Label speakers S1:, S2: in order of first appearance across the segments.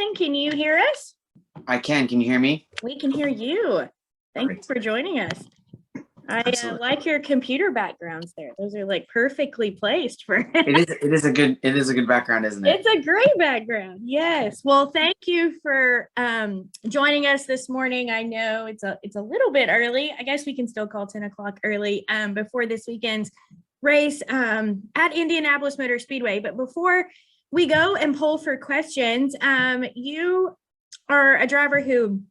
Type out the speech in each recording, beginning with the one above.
S1: Justin, can you hear us?
S2: I can. Can you hear me?
S1: We can hear you. Thank you for joining us. I like your computer backgrounds there. Those are like perfectly placed for
S2: it is a good background, isn't it?
S1: It's a great background. Yes. Well, thank you for joining us this morning. I know it's a little bit early. I guess we can still call 10 o'clock early before this weekend's race at Indianapolis Motor Speedway. But before we go and poll for questions, you are a driver who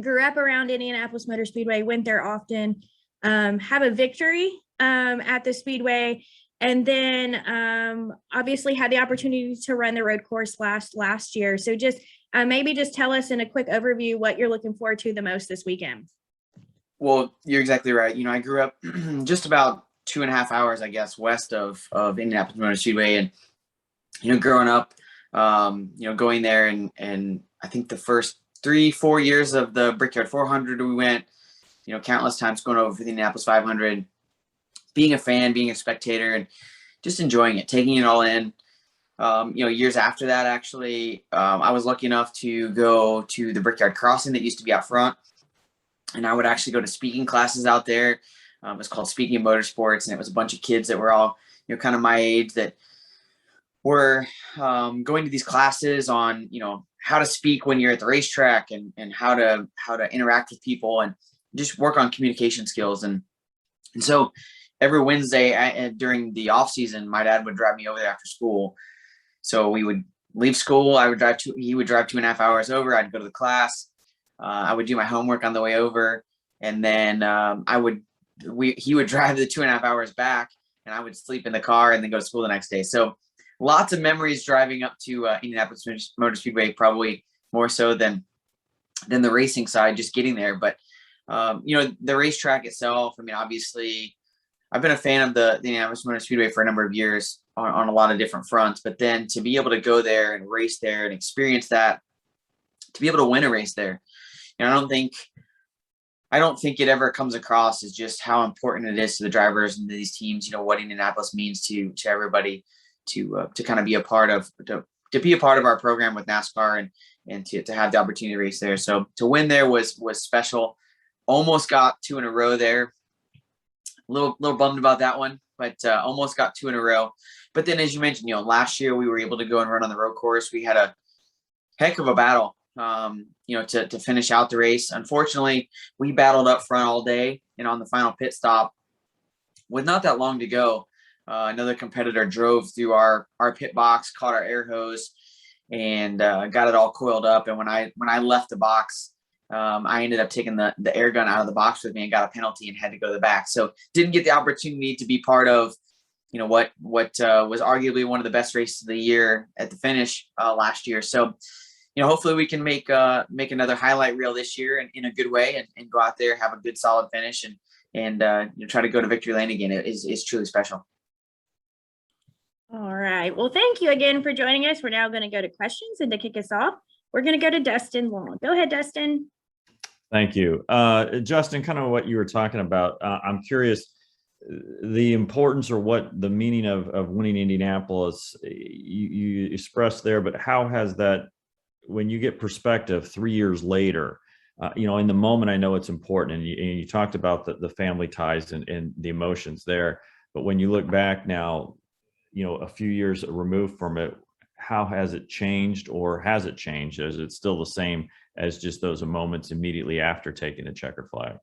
S1: grew up around Indianapolis Motor Speedway, went there often, have a victory at the Speedway, and then obviously had the opportunity to run the road course last year. So just maybe just tell us in a quick overview what you're looking forward to the most this weekend.
S2: Well, you're exactly right. I grew up just about 2.5 hours, I guess, west of Indianapolis Motor Speedway, and growing up, going there and I think the first 3-4 years of the Brickyard 400, we went, countless times going over for the Indianapolis 500, being a fan, being a spectator, and just enjoying it, taking it all in. Years after that, actually, I was lucky enough to go to the Brickyard Crossing that used to be out front, and I would actually go to speaking classes out there. It was called Speaking of Motorsports, and it was a bunch of kids that were all, kind of my age that were going to these classes on, how to speak when you're at the racetrack and how to interact with people and just work on communication skills. And so every Wednesday during the off season, my dad would drive me over there after school. So we would leave school. He would drive 2.5 hours over. I'd go to the class. I would do my homework on the way over. And then he would drive the 2.5 hours back, and I would sleep in the car and then go to school the next day. So lots of memories driving up to Indianapolis Motor Speedway, probably more so than the racing side, just getting there. But, the racetrack itself, obviously, I've been a fan of the Indianapolis Motor Speedway for a number of years on a lot of different fronts. But then to be able to go there and race there and experience that, to be able to win a race there, I don't think it ever comes across as just how important it is to the drivers and to these teams, what Indianapolis means to everybody. To kind of be a part of our program with NASCAR and to have the opportunity to race there. So to win there was special. Almost got 2 in a row there. A little bummed about that one, but almost got 2 in a row. But then, as you mentioned, last year we were able to go and run on the road course. We had a heck of a battle, to finish out the race. Unfortunately, we battled up front all day, and on the final pit stop, with not that long to go, another competitor drove through our pit box, caught our air hose, and got it all coiled up. And when I left the box, I ended up taking the air gun out of the box with me and got a penalty and had to go to the back. So didn't get the opportunity to be part of, what was arguably one of the best races of the year at the finish last year. So, hopefully we can make another highlight reel this year in a good way and go out there, have a good solid finish and try to go to victory lane again. It's truly special.
S1: All right. Well, thank you again for joining us. We're now going to go to questions, and to kick us off, we're going to go to Dustin Long. Go ahead, Dustin.
S3: Thank you. Justin, kind of what you were talking about, I'm curious, the importance or what the meaning of winning Indianapolis, you expressed there, but how has that, when you get perspective 3 years later, in the moment, I know it's important, and you talked about the family ties and the emotions there, but when you look back now, a few years removed from it, how has it changed, or has it changed? Is it still the same as just those moments immediately after taking the checkered flag?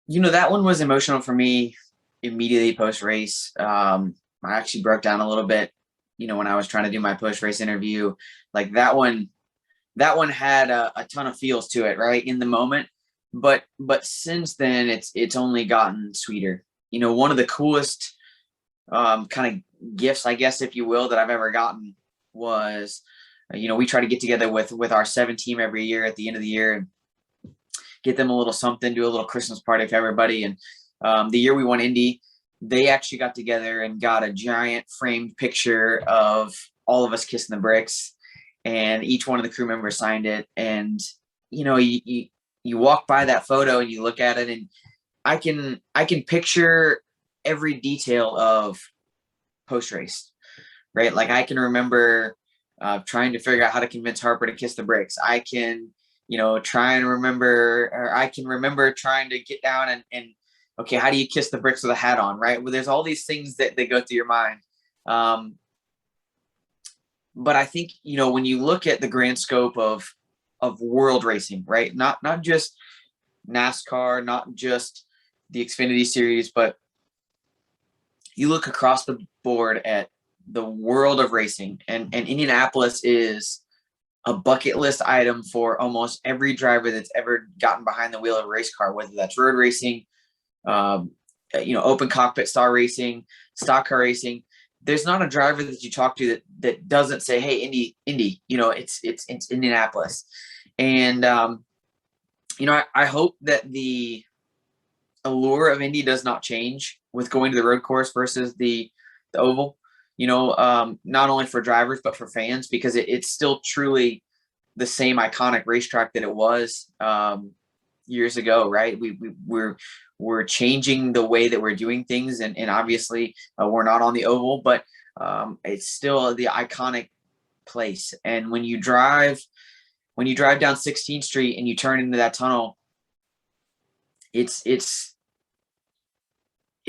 S2: That one was emotional for me immediately post-race. I actually broke down a little bit, when I was trying to do my post-race interview. Like that one had a ton of feels to it, right, in the moment. But since then, it's only gotten sweeter. One of the coolest kind of gifts, I guess, if you will, that I've ever gotten was, we try to get together with our 7 team every year at the end of the year and get them a little something, do a little Christmas party for everybody. And the year we won Indy, they actually got together and got a giant framed picture of all of us kissing the bricks, and each one of the crew members signed it. And, you walk by that photo and you look at it, and I can picture every detail of post race, right? Like I can remember trying to figure out how to convince Harper to kiss the brakes. I can, try and remember, or I can remember trying to get down and okay, how do you kiss the brakes with a hat on, right? Well, there's all these things that go through your mind. But I think, when you look at the grand scope of world racing, right? Not just NASCAR, not just the Xfinity Series, but you look across the board at the world of racing, and Indianapolis is a bucket list item for almost every driver that's ever gotten behind the wheel of a race car, whether that's road racing, open cockpit style racing, stock car racing. There's not a driver that you talk to that doesn't say, "Hey, Indy, it's Indianapolis." And I hope that the allure of Indy does not change with going to the road course versus the oval. Not only for drivers but for fans, because it's still truly the same iconic racetrack that it was years ago, right? We're changing the way that we're doing things, and obviously we're not on the oval, but it's still the iconic place. And when you drive down 16th Street and you turn into that tunnel, it's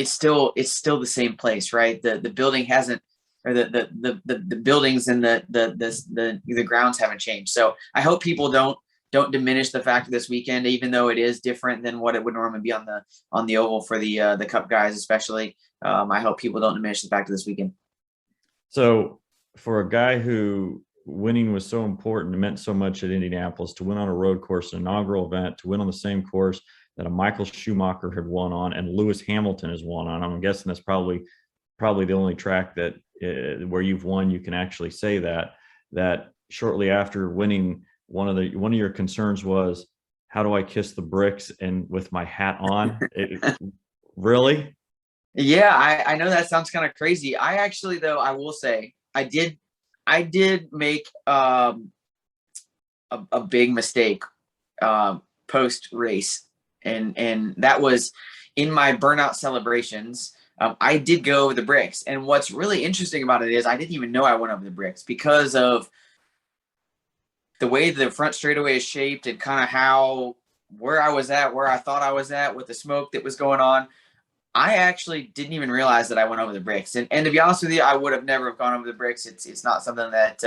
S2: still the same place, right? The building hasn't, or the buildings and the grounds haven't changed. So I hope people don't diminish the fact of this weekend, even though it is different than what it would normally be on the oval for the Cup guys, especially. I hope people don't diminish the fact of this weekend.
S3: So for a guy who winning was so important, it meant so much at Indianapolis, to win on a road course, an inaugural event, to win on the same course that a Michael Schumacher had won on and Lewis Hamilton has won on. I'm guessing that's probably the only track that where you've won, you can actually say that shortly after winning, one of your concerns was, how do I kiss the bricks and with my hat on? Really?
S2: Yeah, I know that sounds kind of crazy. I actually, though, I will say I did make a big mistake post race, and that was in my burnout celebrations. I did go over the bricks, and what's really interesting about it is I didn't even know I went over the bricks because of the way the front straightaway is shaped and kind of where I was at, where I thought I was at with the smoke that was going on. I actually didn't even realize that I went over the bricks, and to be honest with you, I would have never have gone over the bricks. It's not something that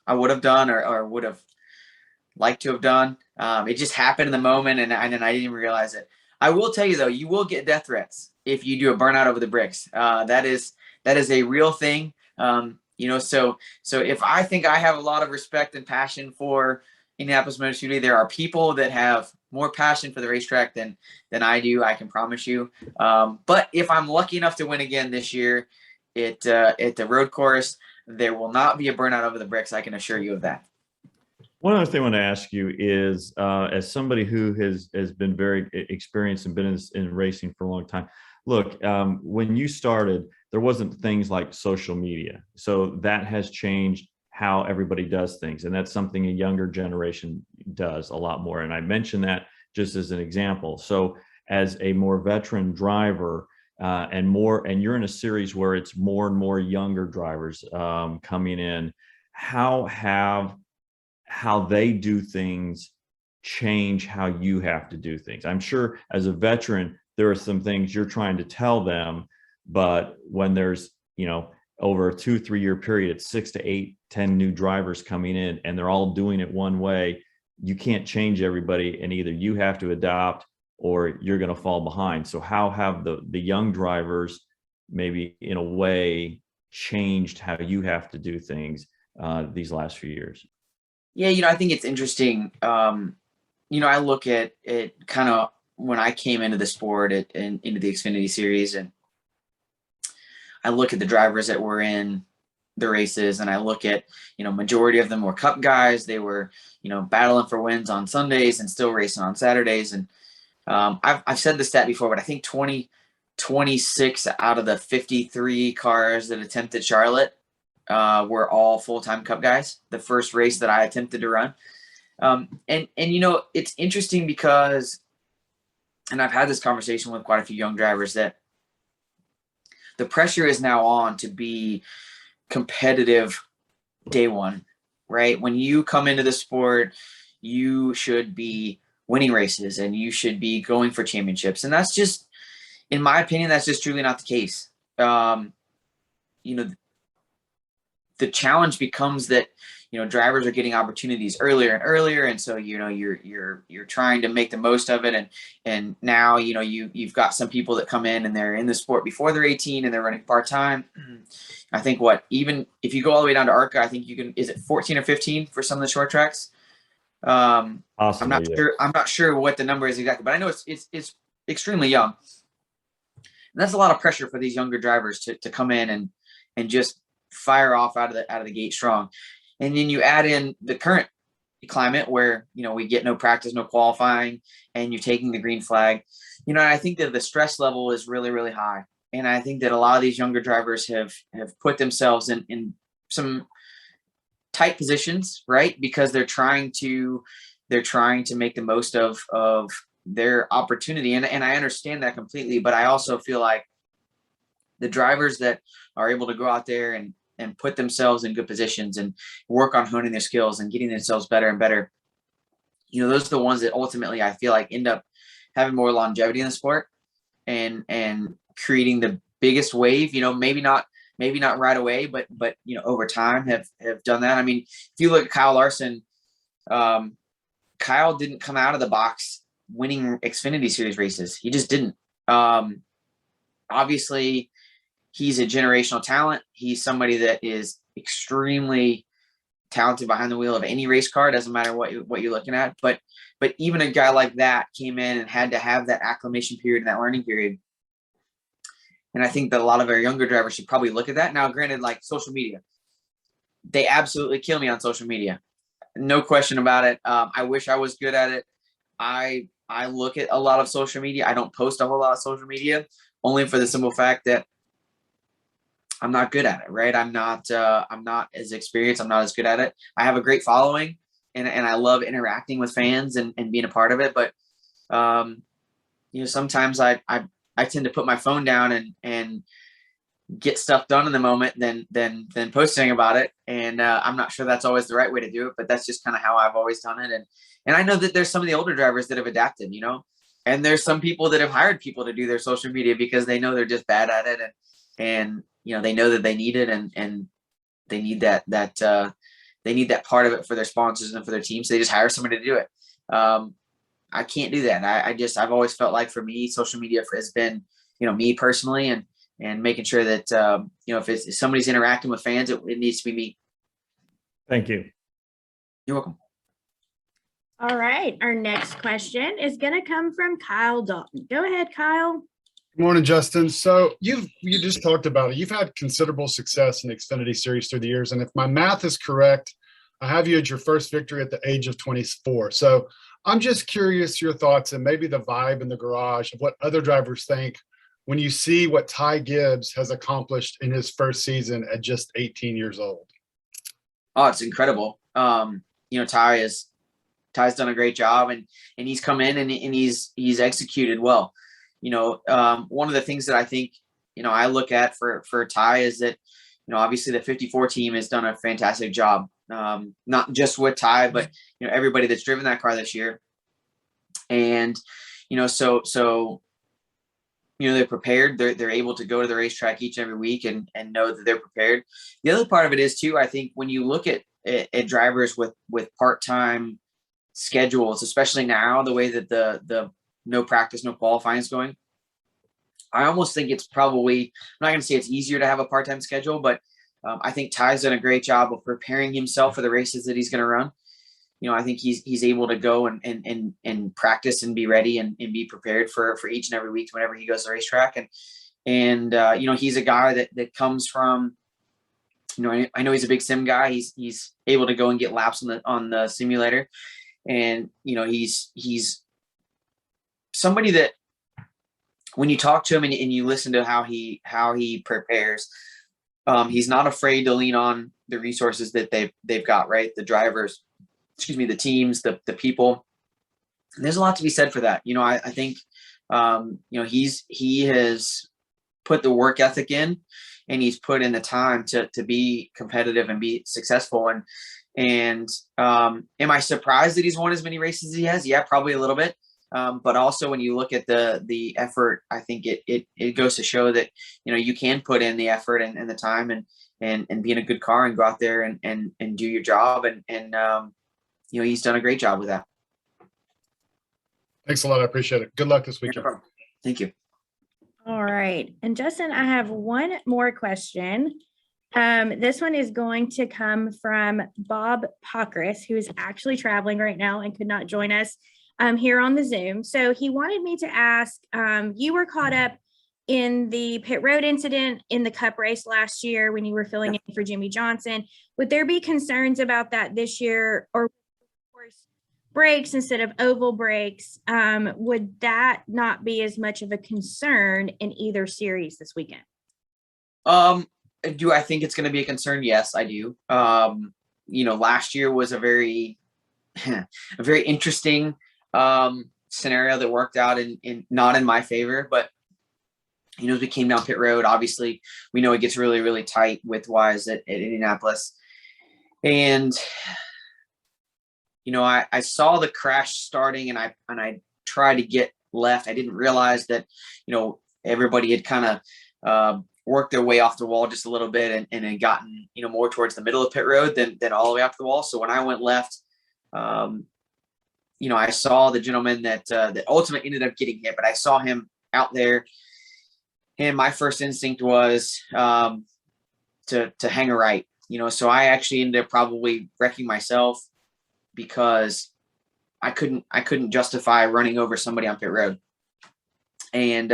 S2: I would have done or would have liked to have done. It just happened in the moment, and I didn't even realize it. I will tell you though, you will get death threats if you do a burnout over the bricks. That is a real thing. So if I think I have a lot of respect and passion for Indianapolis Motor Speedway, there are people that have more passion for the racetrack than I do. I can promise you. But if I'm lucky enough to win again this year at the road course, there will not be a burnout over the bricks. I can assure you of that.
S3: One other thing I want to ask you is, as somebody who has been very experienced and been in racing for a long time, look, when you started, there wasn't things like social media. So that has changed how everybody does things. And that's something a younger generation does a lot more. And I mention that just as an example. So as a more veteran driver, and you're in a series where it's more and more younger drivers coming in, how they do things change how you have to do things. I'm sure as a veteran, there are some things you're trying to tell them, but when there's, over a 2-3 year period, it's 6 to 8, 10 new drivers coming in and they're all doing it one way, you can't change everybody, and either you have to adopt or you're going to fall behind. So how have the young drivers maybe in a way changed how you have to do things these last few years?
S2: Yeah, I think it's interesting. I look at it kind of when I came into the sport and into the Xfinity Series, and I look at the drivers that were in the races, and I look at, majority of them were Cup guys. They were, battling for wins on Sundays and still racing on Saturdays. And I've said the stat before, but I think 26 out of the 53 cars that attempted Charlotte were all full-time Cup guys, the first race that I attempted to run. And it's interesting because, and I've had this conversation with quite a few young drivers, that the pressure is now on to be competitive day one, right? When you come into the sport, you should be winning races and you should be going for championships. And that's just, in my opinion, that's just truly not the case. You know, the challenge becomes that, you know, drivers are getting opportunities earlier and earlier. And so, you know, you're trying to make the most of it. And now, you know, you've got some people that come in and they're in the sport before they're 18 and they're running part-time. I think even if you go all the way down to ARCA, I think you can, is it 14 or 15 for some of the short tracks? I'm not
S3: Yeah.
S2: sure. I'm not sure what the number is exactly, but I know it's extremely young. And that's a lot of pressure for these younger drivers to come in and just fire off out of the gate strong. And then you add in the current climate where, you know, we get no practice, no qualifying, and you're taking the green flag. You know, I think that the stress level is really, really high. And I think that a lot of these younger drivers have put themselves in some tight positions, right? Because they're trying to make the most of their opportunity. And I understand that completely, but I also feel like the drivers that are able to go out there and put themselves in good positions and work on honing their skills and getting themselves better and better, you know, those are the ones that ultimately I feel like end up having more longevity in the sport and creating the biggest wave. You know, maybe not right away, but you know, over time have done that. I mean, if you look at Kyle Larson, Kyle didn't come out of the box winning Xfinity Series races. He just didn't. Obviously, he's a generational talent. He's somebody that is extremely talented behind the wheel of any race car. Doesn't matter what you're looking at. But even a guy like that came in and had to have that acclimation period and that learning period. And I think that a lot of our younger drivers should probably look at that. Now, granted, like social media, they absolutely kill me on social media. No question about it. I wish I was good at it. I look at a lot of social media. I don't post a whole lot of social media, only for the simple fact that I'm not good at it, right? I'm not as experienced. I'm not as good at it. I have a great following and I love interacting with fans and being a part of it. But, you know, sometimes I tend to put my phone down and get stuff done in the moment than posting about it. And I'm not sure that's always the right way to do it, but that's just kind of how I've always done it. And I know that there's some of the older drivers that have adapted, you know, and there's some people that have hired people to do their social media because they know they're just bad at it. And you know, they know that they need it and they need that they need that part of it for their sponsors and for their team. So they just hire somebody to do it. I can't do that. I've always felt like for me, social media has been, you know, me personally and making sure that, you know, if somebody's interacting with fans, it needs to be me.
S3: Thank you.
S2: You're welcome.
S1: All right. Our next question is going to come from Kyle Dalton. Go ahead, Kyle.
S4: Good morning, Justin. So you just talked about it. You've had considerable success in the Xfinity Series through the years. And if my math is correct, I have you at your first victory at the age of 24. So I'm just curious your thoughts and maybe the vibe in the garage of what other drivers think when you see what Ty Gibbs has accomplished in his first season at just 18 years old.
S2: Oh, it's incredible. You know, Ty's done a great job and he's come in and he's executed well. You know, one of the things that I think, you know, I look at for Ty is that, you know, obviously the 54 team has done a fantastic job. Not just with Ty, but, you know, everybody that's driven that car this year. And, you know, so, you know, they're prepared. They're able to go to the racetrack each and every week and know that they're prepared. The other part of it is too, I think when you look at drivers with part-time schedules, especially now, the way that the no practice, no qualifying is going, I almost think it's probably, I'm not going to say it's easier to have a part-time schedule, but I think Ty's done a great job of preparing himself for the races that he's going to run. You know, I think he's able to go and practice and be ready and be prepared for each and every week whenever he goes to the racetrack. And you know, he's a guy that comes from, you know, I know he's a big sim guy. He's able to go and get laps on the simulator. And, you know, he's somebody that when you talk to him and you listen to how he prepares, he's not afraid to lean on the resources that they've got, right? The drivers, the teams, the people. And there's a lot to be said for that. You know, I think, you know, he has put the work ethic in he's put in the time to be competitive and be successful. And am I surprised that he's won as many races as he has? Yeah, probably a little bit. But also when you look at the effort, I think it goes to show that, you can put in the effort and the time and be in a good car and go out there and do your job. And he's done a great job with that.
S4: Thanks a lot. I appreciate it. Good luck this weekend.
S2: Thank you.
S1: All right. And Justin, I have one more question. This one is going to come from Bob Postrace, who is actually traveling right now and could not join us here on the Zoom. So he wanted me to ask, you were caught up in the pit road incident in the Cup race last year when you were filling in for Jimmy Johnson. Would there be concerns about that this year, or brakes instead of oval brakes? Would that not be as much of a concern in either series this weekend?
S2: Do I think it's going to be a concern? Yes, I do. Last year was a very interesting scenario that worked out in not in my favor, but as we came down pit road, obviously we know it gets really, really tight width-wise at Indianapolis. And I saw the crash starting and I tried to get left. I didn't realize that, everybody had kind of worked their way off the wall just a little bit and had gotten, more towards the middle of pit road than all the way off the wall. So when I went left, I saw the gentleman that ultimately ended up getting hit, but I saw him out there. And my first instinct was to hang a right, so I actually ended up probably wrecking myself because I couldn't justify running over somebody on pit road. And,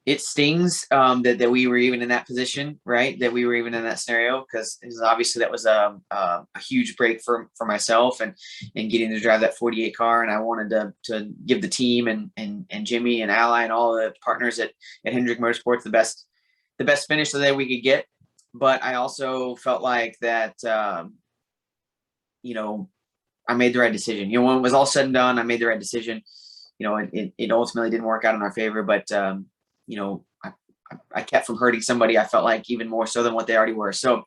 S2: it stings that we were even in that position, right? That we were even in that scenario, because obviously that was a huge break for myself and getting to drive that 48 car. And I wanted to give the team and Jimmy and Ally and all the partners at Hendrick Motorsports the best finish that we could get. But I also felt like that, I made the right decision. When it was all said and done, I made the right decision. It ultimately didn't work out in our favor, but I kept from hurting somebody. I felt like even more so than what they already were. So,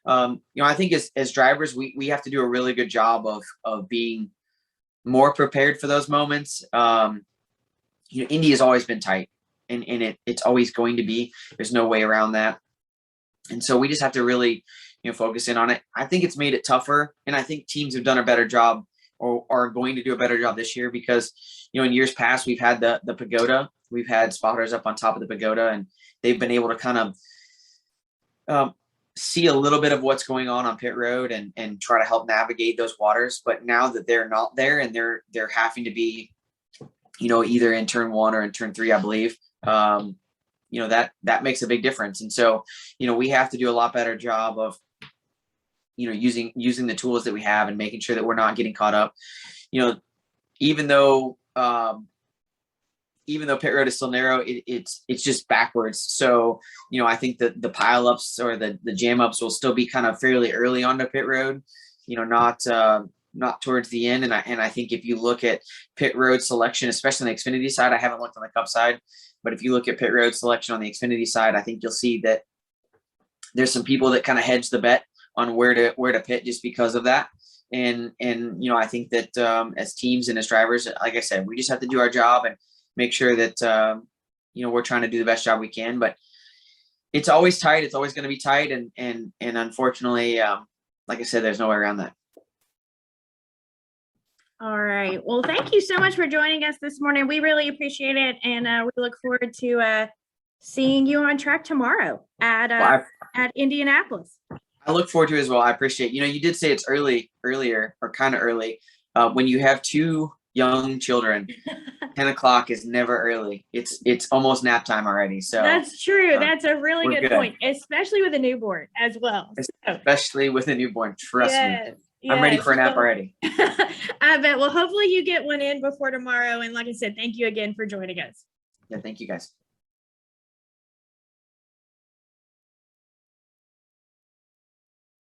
S2: I think as drivers, we have to do a really good job of being more prepared for those moments. Indy has always been tight, and it's always going to be. There's no way around that. And so we just have to really, focus in on it. I think it's made it tougher, and I think teams have done a better job or are going to do a better job this year because, in years past, we've had the pagoda. We've had spotters up on top of the pagoda, and they've been able to kind of see a little bit of what's going on pit road and try to help navigate those waters. But now that they're not there and they're having to be, either in turn 1 or in turn 3, I believe, that makes a big difference. And so, we have to do a lot better job of, using the tools that we have and making sure that we're not getting caught up. Even though pit road is still narrow, it's just backwards. So, I think that the pileups or the jam ups will still be kind of fairly early onto pit road, not towards the end. And I think if you look at pit road selection, especially on the Xfinity side, I haven't looked on the Cup side, but if you look at pit road selection on the Xfinity side, I think you'll see that there's some people that kind of hedge the bet on where to pit just because of that. And I think that as teams and as drivers, like I said, we just have to do our job and make sure that we're trying to do the best job we can. But it's always tight. It's always going to be tight, and unfortunately, like I said, there's no way around that.
S1: All right. Well, thank you so much for joining us this morning. We really appreciate it, and we look forward to seeing you on track tomorrow at Indianapolis.
S2: I look forward to it as well. I appreciate, you did say it's earlier or kind of early. When you have 2 young children, 10 o'clock is never early. It's almost nap time already. So
S1: that's true. That's a really good point, especially with a newborn as well.
S2: Especially with a newborn. Trust me.
S1: Yes.
S2: I'm ready for a nap already.
S1: I bet. Well, hopefully you get one in before tomorrow. And like I said, thank you again for joining us.
S2: Yeah, thank you guys.